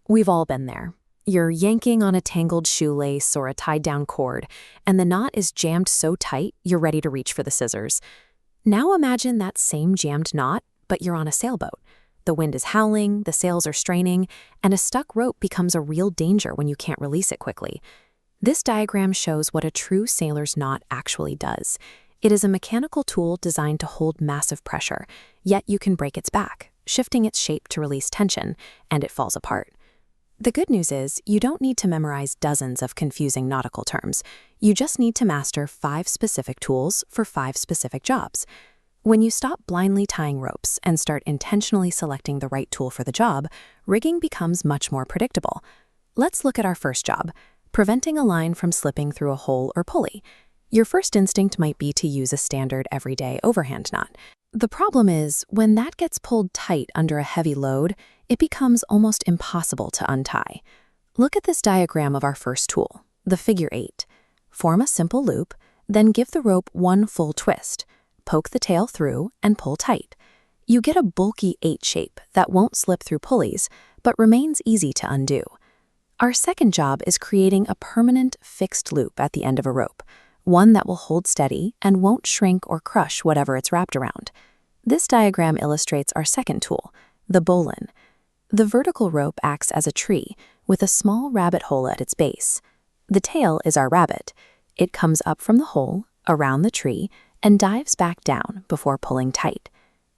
We've all been there. You're yanking on a tangled shoelace or a tied-down cord, and the knot is jammed so tight you're ready to reach for the scissors. Now imagine that same jammed knot, but you're on a sailboat. The wind is howling, the sails are straining, and a stuck rope becomes a real danger when you can't release it quickly. This diagram shows what a true sailor's knot actually does. It is a mechanical tool designed to hold massive pressure, yet you can break its back, shifting its shape to release tension, and it falls apart. The good news is, you don't need to memorize dozens of confusing nautical terms. You just need to master 5 specific tools for 5 specific jobs. When you stop blindly tying ropes and start intentionally selecting the right tool for the job, rigging becomes much more predictable. Let's look at our first job, preventing a line from slipping through a hole or pulley. Your first instinct might be to use a standard everyday overhand knot. The problem is, when that gets pulled tight under a heavy load, it becomes almost impossible to untie. Look at this diagram of our first tool, the figure 8. Form a simple loop, then give the rope one full twist. Poke the tail through and pull tight. You get a bulky 8 shape that won't slip through pulleys, but remains easy to undo. Our second job is creating a permanent fixed loop at the end of a rope, one that will hold steady and won't shrink or crush whatever it's wrapped around. This diagram illustrates our second tool, the bowline. The vertical rope acts as a tree, with a small rabbit hole at its base. The tail is our rabbit. It comes up from the hole, around the tree, and dives back down before pulling tight.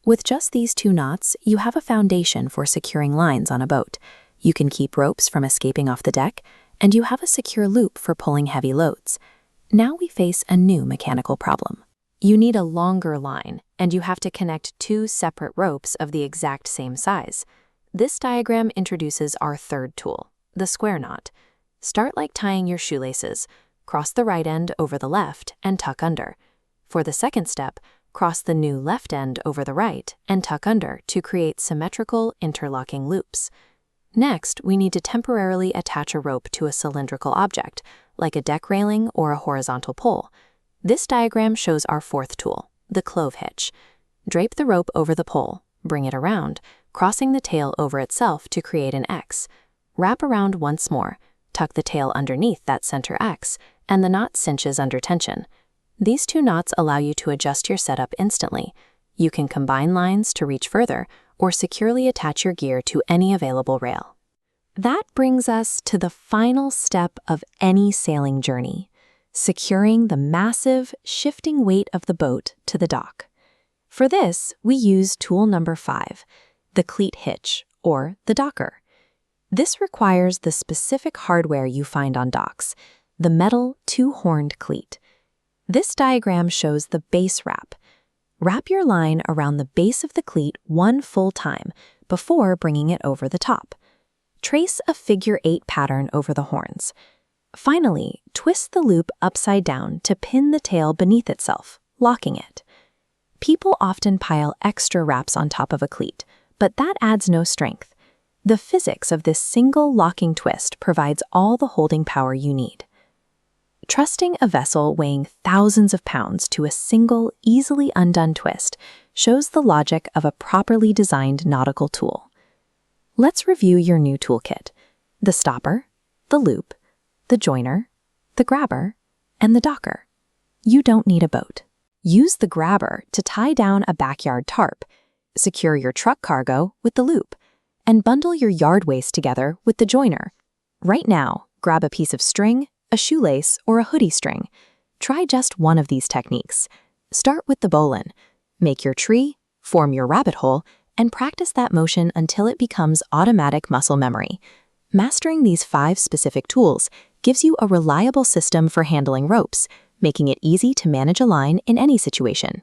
With just these 2 knots, you have a foundation for securing lines on a boat. You can keep ropes from escaping off the deck, and you have a secure loop for pulling heavy loads. Now we face a new mechanical problem. You need a longer line, and you have to connect 2 separate ropes of the exact same size. This diagram introduces our third tool, the square knot. Start like tying your shoelaces. Cross the right end over the left and tuck under. For the second step, cross the new left end over the right and tuck under to create symmetrical interlocking loops. Next, we need to temporarily attach a rope to a cylindrical object, like a deck railing or a horizontal pole. This diagram shows our fourth tool, the clove hitch. Drape the rope over the pole, bring it around, crossing the tail over itself to create an X. Wrap around once more, tuck the tail underneath that center X, and the knot cinches under tension. These 2 knots allow you to adjust your setup instantly. You can combine lines to reach further, or securely attach your gear to any available rail. That brings us to the final step of any sailing journey, securing the massive, shifting weight of the boat to the dock. For this, we use tool number 5, the cleat hitch, or the docker. This requires the specific hardware you find on docks, the metal 2-horned cleat. This diagram shows the base wrap. Wrap your line around the base of the cleat one full time before bringing it over the top. Trace a figure 8 pattern over the horns. Finally, twist the loop upside down to pin the tail beneath itself, locking it. People often pile extra wraps on top of a cleat, but that adds no strength. The physics of this single locking twist provides all the holding power you need. Trusting a vessel weighing thousands of pounds to a single, easily undone twist shows the logic of a properly designed nautical tool. Let's review your new toolkit: the stopper, the loop, the joiner, the grabber, and the docker. You don't need a boat. Use the grabber to tie down a backyard tarp, secure your truck cargo with the loop, and bundle your yard waste together with the joiner. Right now, grab a piece of string, a shoelace, or a hoodie string. Try just one of these techniques. Start with the bowline. Make your tree, form your rabbit hole, and practice that motion until it becomes automatic muscle memory. Mastering these 5 specific tools gives you a reliable system for handling ropes, making it easy to manage a line in any situation.